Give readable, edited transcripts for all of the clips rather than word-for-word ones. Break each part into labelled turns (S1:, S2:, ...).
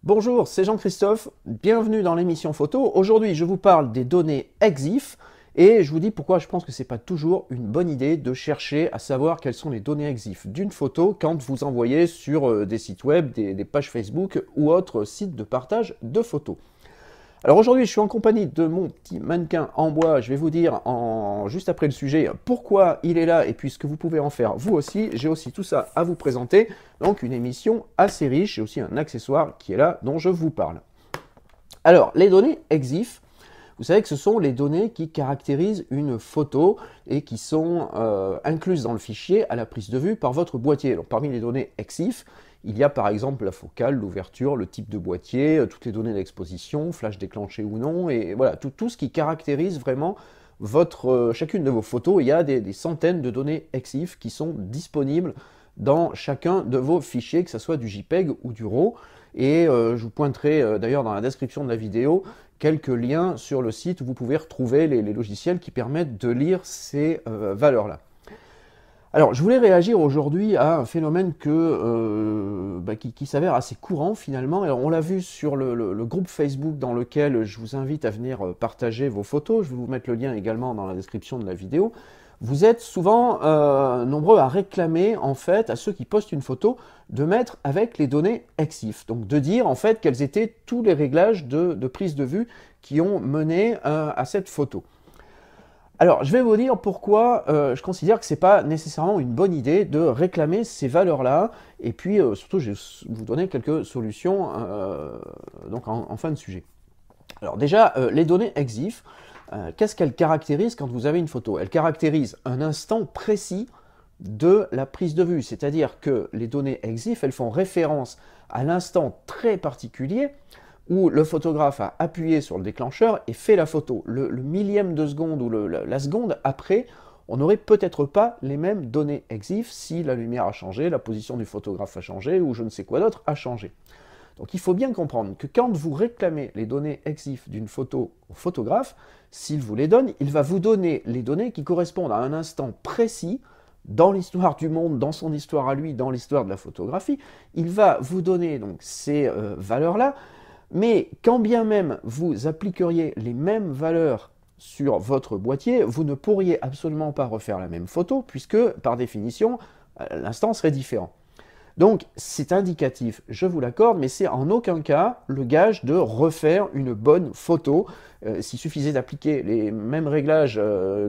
S1: Bonjour, c'est Jean-Christophe, bienvenue dans l'émission photo. Aujourd'hui, je vous parle des données EXIF et je vous dis pourquoi je pense que ce n'est pas toujours une bonne idée de chercher à savoir quelles sont les données EXIF d'une photo quand vous envoyez sur des sites web, des pages Facebook ou autres sites de partage de photos. Alors aujourd'hui, je suis en compagnie de mon petit mannequin en bois. Je vais vous dire juste après le sujet pourquoi il est là et puis ce que vous pouvez en faire vous aussi. J'ai aussi tout ça à vous présenter. Donc une émission assez riche et aussi un accessoire qui est là dont je vous parle. Alors les données EXIF, vous savez que ce sont les données qui caractérisent une photo et qui sont incluses dans le fichier à la prise de vue par votre boîtier. Donc parmi les données EXIF, il y a par exemple la focale, l'ouverture, le type de boîtier, toutes les données d'exposition, flash déclenché ou non, et voilà, tout ce qui caractérise vraiment chacune de vos photos. Il y a des centaines de données EXIF qui sont disponibles dans chacun de vos fichiers, que ce soit du JPEG ou du RAW. Et je vous pointerai d'ailleurs dans la description de la vidéo quelques liens sur le site où vous pouvez retrouver les logiciels qui permettent de lire ces valeurs-là. Alors, je voulais réagir aujourd'hui à un phénomène qui s'avère assez courant finalement. Alors, on l'a vu sur le groupe Facebook dans lequel je vous invite à venir partager vos photos. Je vais vous mettre le lien également dans la description de la vidéo. Vous êtes souvent nombreux à réclamer en fait à ceux qui postent une photo de mettre avec les données EXIF. Donc de dire en fait quels étaient tous les réglages de prise de vue qui ont mené à cette photo. Alors, je vais vous dire pourquoi je considère que ce n'est pas nécessairement une bonne idée de réclamer ces valeurs-là. Et puis, surtout, je vais vous donner quelques solutions donc en fin de sujet. Alors déjà, les données EXIF, qu'est-ce qu'elles caractérisent quand vous avez une photo? Elles caractérisent un instant précis de la prise de vue. C'est-à-dire que les données EXIF, elles font référence à l'instant très particulier où le photographe a appuyé sur le déclencheur et fait la photo. Le millième de seconde ou la seconde après, on n'aurait peut-être pas les mêmes données EXIF si la lumière a changé, la position du photographe a changé ou je ne sais quoi d'autre a changé. Donc il faut bien comprendre que quand vous réclamez les données EXIF d'une photo au photographe, s'il vous les donne, il va vous donner les données qui correspondent à un instant précis dans l'histoire du monde, dans son histoire à lui, dans l'histoire de la photographie. Il va vous donner donc ces valeurs-là. Mais quand bien même vous appliqueriez les mêmes valeurs sur votre boîtier, vous ne pourriez absolument pas refaire la même photo, puisque par définition, l'instant serait différent. Donc c'est indicatif, je vous l'accorde, mais c'est en aucun cas le gage de refaire une bonne photo. S'il suffisait d'appliquer les mêmes réglages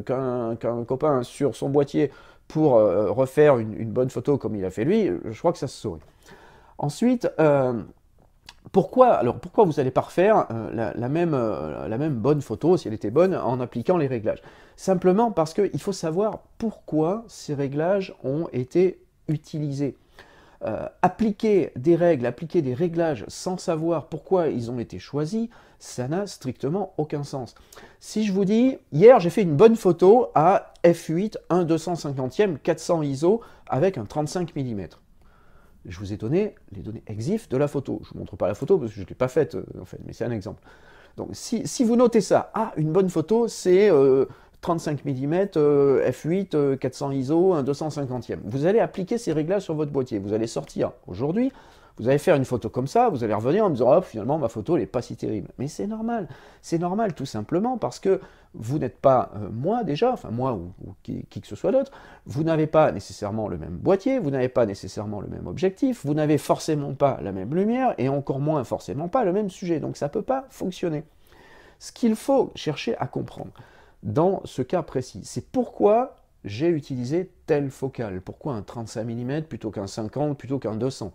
S1: qu'un copain sur son boîtier pour refaire une bonne photo comme il a fait lui, je crois que ça se saurait. Ensuite, pourquoi vous n'allez pas refaire la même bonne photo, si elle était bonne, en appliquant les réglages? Simplement parce qu'il faut savoir pourquoi ces réglages ont été utilisés. Appliquer des règles, appliquer des réglages sans savoir pourquoi ils ont été choisis, ça n'a strictement aucun sens. Si je vous dis, hier j'ai fait une bonne photo à f8, 1/250e, 400 ISO avec un 35 mm. Je vous ai donné les données EXIF de la photo. Je ne vous montre pas la photo parce que je ne l'ai pas faite, en fait, mais c'est un exemple. Donc si vous notez ça, une bonne photo, c'est 35 mm, f8, 400 ISO, un 250e. Vous allez appliquer ces réglages sur votre boîtier. Vous allez sortir aujourd'hui, vous allez faire une photo comme ça, vous allez revenir en me disant, finalement, ma photo, elle n'est pas si terrible. Mais c'est normal tout simplement parce que vous n'êtes pas moi déjà, enfin moi ou qui que ce soit d'autre, vous n'avez pas nécessairement le même boîtier, vous n'avez pas nécessairement le même objectif, vous n'avez forcément pas la même lumière et encore moins forcément pas le même sujet. Donc ça ne peut pas fonctionner. Ce qu'il faut chercher à comprendre dans ce cas précis, c'est pourquoi j'ai utilisé telle focale, pourquoi un 35 mm plutôt qu'un 50, plutôt qu'un 200.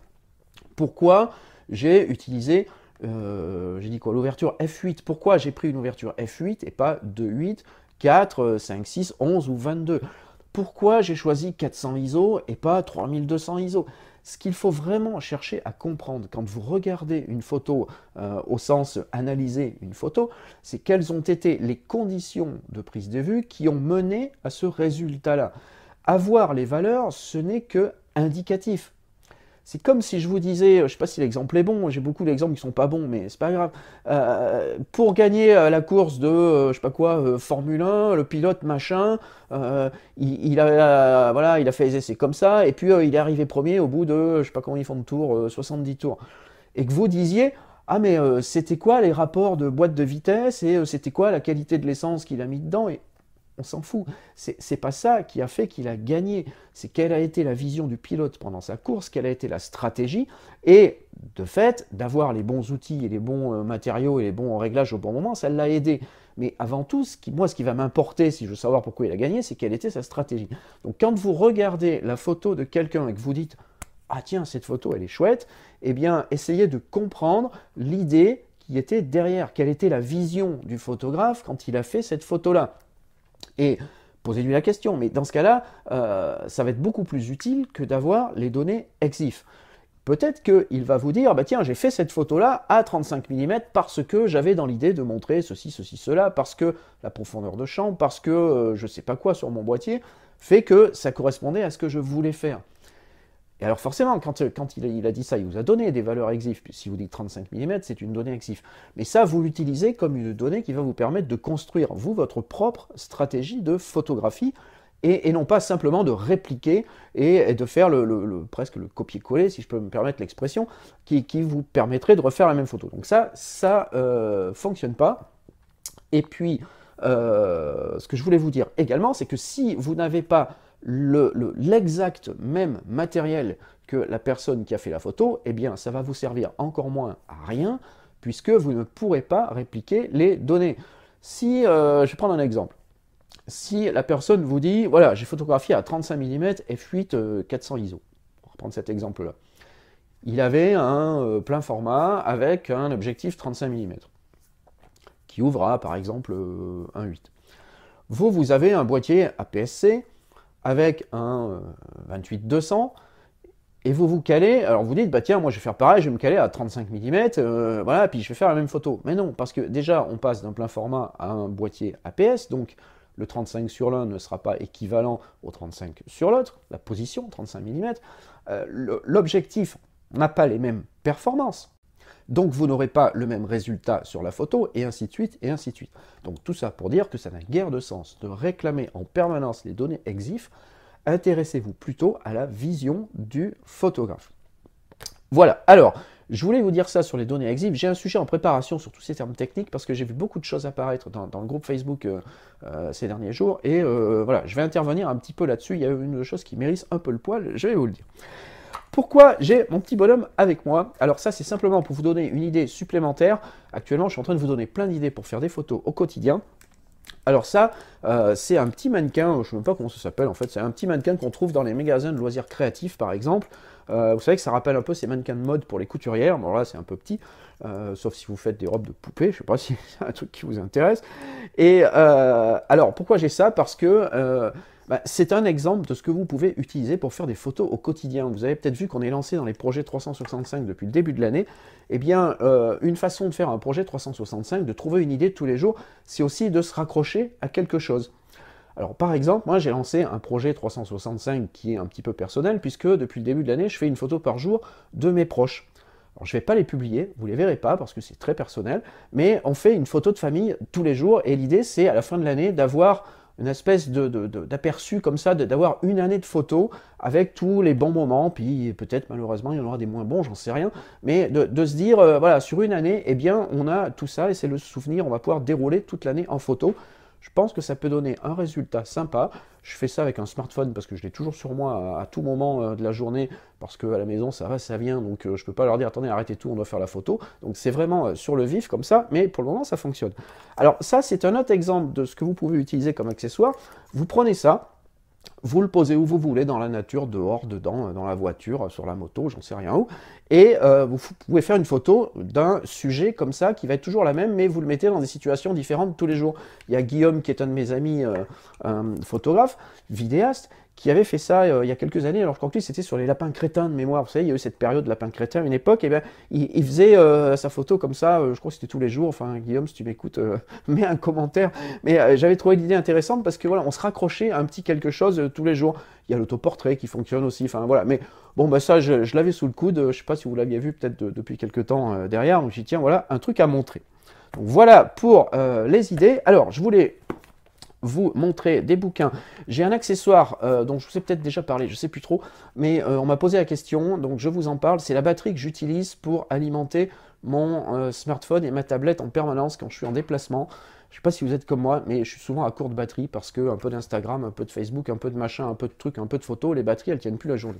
S1: Pourquoi j'ai utilisé, j'ai dit quoi, l'ouverture f8. Pourquoi j'ai pris une ouverture f8 et pas 2.8, 4, 5, 6, 11 ou 22. Pourquoi j'ai choisi 400 ISO et pas 3200 ISO. Ce qu'il faut vraiment chercher à comprendre quand vous regardez une photo au sens analyser une photo, c'est quelles ont été les conditions de prise de vue qui ont mené à ce résultat-là. Avoir les valeurs, ce n'est que indicatif. C'est comme si je vous disais, je ne sais pas si l'exemple est bon, j'ai beaucoup d'exemples qui ne sont pas bons, mais c'est pas grave. Pour gagner la course de, je sais pas quoi, Formule 1, le pilote machin, il a fait les essais comme ça, et puis il est arrivé premier au bout de, je sais pas comment ils font de tour, 70 tours. Et que vous disiez, ah mais c'était quoi les rapports de boîte de vitesse et c'était quoi la qualité de l'essence qu'il a mis dedans et on s'en fout. C'est pas ça qui a fait qu'il a gagné. C'est quelle a été la vision du pilote pendant sa course, quelle a été la stratégie, et de fait, d'avoir les bons outils et les bons matériaux et les bons réglages au bon moment, ça l'a aidé. Mais avant tout, ce qui va m'importer, si je veux savoir pourquoi il a gagné, c'est quelle était sa stratégie. Donc quand vous regardez la photo de quelqu'un et que vous dites « Ah tiens, cette photo, elle est chouette », eh bien, essayez de comprendre l'idée qui était derrière, quelle était la vision du photographe quand il a fait cette photo-là. Et posez-lui la question, mais dans ce cas-là, ça va être beaucoup plus utile que d'avoir les données EXIF. Peut-être qu'il va vous dire, bah tiens, j'ai fait cette photo-là à 35 mm parce que j'avais dans l'idée de montrer ceci, ceci, cela, parce que la profondeur de champ, parce que je ne sais pas quoi sur mon boîtier, fait que ça correspondait à ce que je voulais faire. Et alors forcément, quand il a dit ça, il vous a donné des valeurs EXIF. Si vous dites 35 mm, c'est une donnée EXIF. Mais ça, vous l'utilisez comme une donnée qui va vous permettre de construire, vous, votre propre stratégie de photographie, et non pas simplement de répliquer et de faire presque le copier-coller, si je peux me permettre l'expression, qui vous permettrait de refaire la même photo. Donc ça fonctionne pas. Et puis, ce que je voulais vous dire également, c'est que si vous n'avez pas l'exact même matériel que la personne qui a fait la photo, eh bien ça va vous servir encore moins à rien, puisque vous ne pourrez pas répliquer les données. Si, je vais prendre un exemple. Si la personne vous dit, voilà, j'ai photographié à 35 mm f8 400 ISO, on va reprendre cet exemple-là. Il avait un plein format avec un objectif 35 mm, qui ouvre à, par exemple, 1.8. Vous avez un boîtier APS-C avec un 28-200, et vous vous calez, alors vous dites, bah tiens, moi je vais faire pareil, je vais me caler à 35 mm, voilà, puis je vais faire la même photo. Mais non, parce que déjà, on passe d'un plein format à un boîtier APS, donc le 35 sur l'un ne sera pas équivalent au 35 sur l'autre, la position, 35 mm. L'objectif n'a pas les mêmes performances. Donc vous n'aurez pas le même résultat sur la photo, et ainsi de suite, et ainsi de suite. Donc tout ça pour dire que ça n'a guère de sens de réclamer en permanence les données EXIF. Intéressez-vous plutôt à la vision du photographe. Voilà, alors, je voulais vous dire ça sur les données EXIF. J'ai un sujet en préparation sur tous ces termes techniques parce que j'ai vu beaucoup de choses apparaître dans le groupe Facebook ces derniers jours. Et voilà, je vais intervenir un petit peu là-dessus. Il y a une chose qui mérite un peu le poil, je vais vous le dire. Pourquoi j'ai mon petit bonhomme avec moi? Alors ça, c'est simplement pour vous donner une idée supplémentaire. Actuellement, je suis en train de vous donner plein d'idées pour faire des photos au quotidien. Alors ça, c'est un petit mannequin, je ne sais même pas comment ça s'appelle en fait, c'est un petit mannequin qu'on trouve dans les magasins de loisirs créatifs par exemple. Vous savez que ça rappelle un peu ces mannequins de mode pour les couturières, bon là c'est un peu petit, sauf si vous faites des robes de poupée, je ne sais pas si c'est un truc qui vous intéresse. Et alors pourquoi j'ai ça? Parce que c'est un exemple de ce que vous pouvez utiliser pour faire des photos au quotidien. Vous avez peut-être vu qu'on est lancé dans les projets 365 depuis le début de l'année. Eh bien, une façon de faire un projet 365, de trouver une idée tous les jours, c'est aussi de se raccrocher à quelque chose. Alors par exemple, moi j'ai lancé un projet 365 qui est un petit peu personnel, puisque depuis le début de l'année, je fais une photo par jour de mes proches. Alors je ne vais pas les publier, vous ne les verrez pas parce que c'est très personnel, mais on fait une photo de famille tous les jours, et l'idée c'est à la fin de l'année d'avoir une espèce d'aperçu comme ça, d'avoir une année de photos avec tous les bons moments, puis peut-être malheureusement il y en aura des moins bons, j'en sais rien, mais de se dire, voilà, sur une année, eh bien on a tout ça, et c'est le souvenir, on va pouvoir dérouler toute l'année en photo. Je pense que ça peut donner un résultat sympa. Je fais ça avec un smartphone parce que je l'ai toujours sur moi à tout moment de la journée, parce qu'à la maison ça va, ça vient, donc je ne peux pas leur dire attendez, arrêtez tout, on doit faire la photo. Donc c'est vraiment sur le vif comme ça, mais pour le moment ça fonctionne. Alors ça c'est un autre exemple de ce que vous pouvez utiliser comme accessoire. Vous prenez ça, vous le posez où vous voulez, dans la nature, dehors, dedans, dans la voiture, sur la moto, j'en sais rien où, et vous pouvez faire une photo d'un sujet comme ça, qui va être toujours la même, mais vous le mettez dans des situations différentes tous les jours. Il y a Guillaume, qui est un de mes amis photographe, vidéaste, qui avait fait ça il y a quelques années, alors qu'en plus c'était sur les lapins crétins de mémoire. Vous savez, il y a eu cette période de lapins crétins à une époque, et bien il faisait sa photo comme ça, je crois que c'était tous les jours. Enfin, Guillaume, si tu m'écoutes, mets un commentaire. Mais j'avais trouvé l'idée intéressante parce que voilà, on se raccrochait à un petit quelque chose tous les jours. Il y a l'autoportrait qui fonctionne aussi, enfin voilà. Mais bon, bah ça, je l'avais sous le coude, je sais pas si vous l'aviez vu peut-être depuis quelques temps derrière, donc j'ai dit tiens, voilà, un truc à montrer. Donc voilà pour les idées. Alors, je voulais vous montrer des bouquins. J'ai un accessoire dont je vous ai peut-être déjà parlé, je ne sais plus trop, mais on m'a posé la question, donc je vous en parle. C'est la batterie que j'utilise pour alimenter mon smartphone et ma tablette en permanence quand je suis en déplacement. Je ne sais pas si vous êtes comme moi, mais je suis souvent à court de batterie parce que un peu d'Instagram, un peu de Facebook, un peu de machin, un peu de trucs, un peu de photos, les batteries, elles tiennent plus la journée.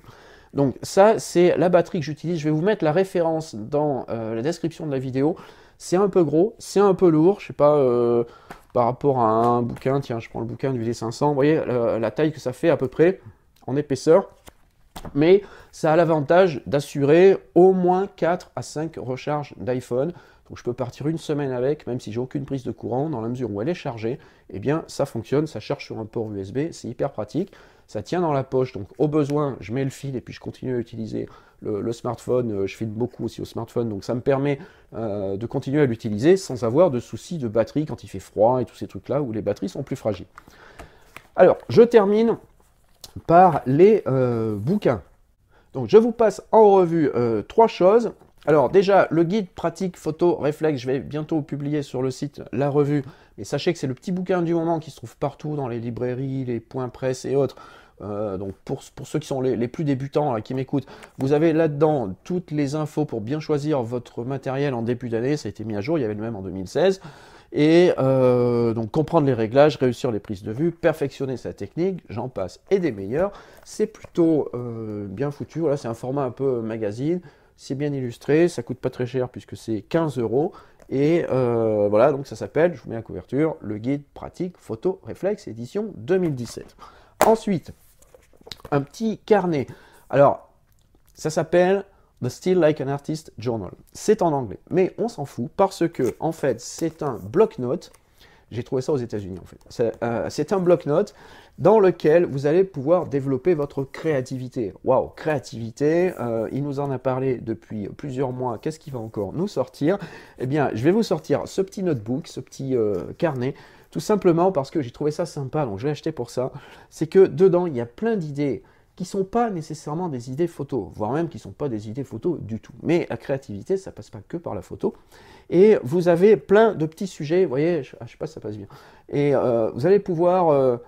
S1: Donc ça, c'est la batterie que j'utilise. Je vais vous mettre la référence dans la description de la vidéo. C'est un peu gros, c'est un peu lourd, je sais pas, par rapport à un bouquin, tiens, je prends le bouquin du VD500, vous voyez la taille que ça fait à peu près en épaisseur. Mais ça a l'avantage d'assurer au moins 4 à 5 recharges d'iPhone. Donc je peux partir une semaine avec, même si j'ai aucune prise de courant, dans la mesure où elle est chargée, eh bien ça fonctionne, ça charge sur un port USB, c'est hyper pratique, ça tient dans la poche, donc au besoin, je mets le fil et puis je continue à utiliser le smartphone, je filme beaucoup aussi au smartphone, donc ça me permet de continuer à l'utiliser sans avoir de soucis de batterie quand il fait froid et tous ces trucs-là où les batteries sont plus fragiles. Alors, je termine par les bouquins. Donc je vous passe en revue 3 choses. Alors déjà, le guide pratique photo réflexe, je vais bientôt publier sur le site la revue. Mais sachez que c'est le petit bouquin du moment qui se trouve partout dans les librairies, les points presse et autres. Donc pour ceux qui sont les plus débutants là, qui m'écoutent, vous avez là-dedans toutes les infos pour bien choisir votre matériel en début d'année. Ça a été mis à jour, il y avait le même en 2016. Et donc comprendre les réglages, réussir les prises de vue, perfectionner sa technique, j'en passe, et des meilleurs. C'est plutôt bien foutu, voilà, c'est un format un peu magazine, c'est bien illustré, ça coûte pas très cher puisque c'est 15 €. Et voilà, donc ça s'appelle, je vous mets la couverture, le guide pratique photo réflexe édition 2017. Ensuite, un petit carnet. Alors, ça s'appelle The Still Like an Artist Journal. C'est en anglais, mais on s'en fout parce que, en fait, c'est un bloc-notes. J'ai trouvé ça aux États-Unis, en fait. C'est un bloc-notes dans lequel vous allez pouvoir développer votre créativité. Waouh, créativité, il nous en a parlé depuis plusieurs mois. Qu'est-ce qui va encore nous sortir? Eh bien, je vais vous sortir ce petit notebook, ce petit carnet, tout simplement parce que j'ai trouvé ça sympa, donc je l'ai acheté pour ça. C'est que dedans, il y a plein d'idées qui ne sont pas nécessairement des idées photo, voire même qui ne sont pas des idées photo du tout. Mais la créativité, ça ne passe pas que par la photo. Et vous avez plein de petits sujets, vous voyez, je ne sais pas si ça passe bien. Et vous allez pouvoir,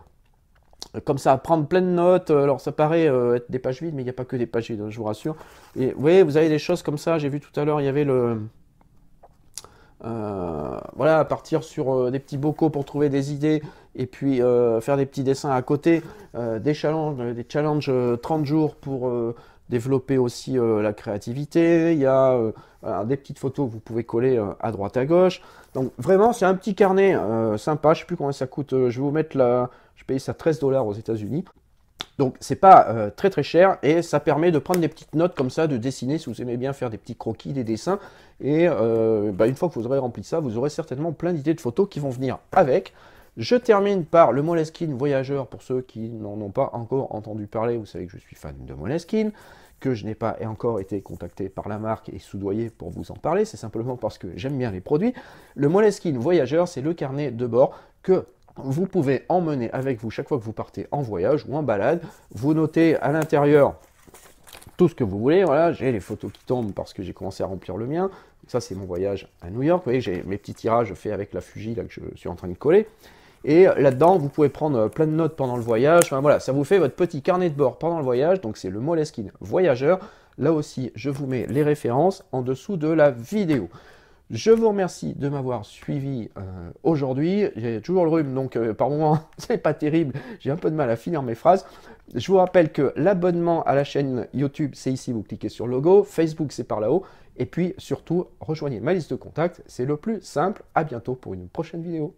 S1: comme ça, prendre plein de notes. Alors ça paraît être des pages vides, mais il n'y a pas que des pages vides, je vous rassure. Et vous voyez, vous avez des choses comme ça, j'ai vu tout à l'heure, il y avait le... voilà, partir sur des petits bocaux pour trouver des idées et puis faire des petits dessins à côté, des challenges 30 jours pour développer aussi la créativité. Il y a des petites photos que vous pouvez coller à droite à gauche. Donc vraiment, c'est un petit carnet sympa. Je ne sais plus combien ça coûte. Je vais vous mettre là. Je paye ça 13 $ aux États-Unis. Donc c'est pas très très cher et ça permet de prendre des petites notes comme ça, de dessiner si vous aimez bien faire des petits croquis, des dessins. Et une fois que vous aurez rempli ça, vous aurez certainement plein d'idées de photos qui vont venir avec. Je termine par le Moleskine Voyageur pour ceux qui n'en ont pas encore entendu parler. Vous savez que je suis fan de Moleskine, que je n'ai pas encore été contacté par la marque et soudoyé pour vous en parler. C'est simplement parce que j'aime bien les produits. Le Moleskine Voyageur, c'est le carnet de bord que vous pouvez emmener avec vous chaque fois que vous partez en voyage ou en balade. Vous notez à l'intérieur tout ce que vous voulez. Voilà, j'ai les photos qui tombent parce que j'ai commencé à remplir le mien. Ça, c'est mon voyage à New York. Vous voyez, j'ai mes petits tirages faits avec la Fuji là, que je suis en train de coller. Et là-dedans, vous pouvez prendre plein de notes pendant le voyage. Enfin, voilà, ça vous fait votre petit carnet de bord pendant le voyage. Donc, c'est le Moleskine Voyageur. Là aussi, je vous mets les références en dessous de la vidéo. Je vous remercie de m'avoir suivi aujourd'hui. J'ai toujours le rhume, donc par moments, c'est pas terrible. J'ai un peu de mal à finir mes phrases. Je vous rappelle que l'abonnement à la chaîne YouTube, c'est ici, vous cliquez sur le logo. Facebook, c'est par là-haut. Et puis, surtout, rejoignez ma liste de contacts. C'est le plus simple. À bientôt pour une prochaine vidéo.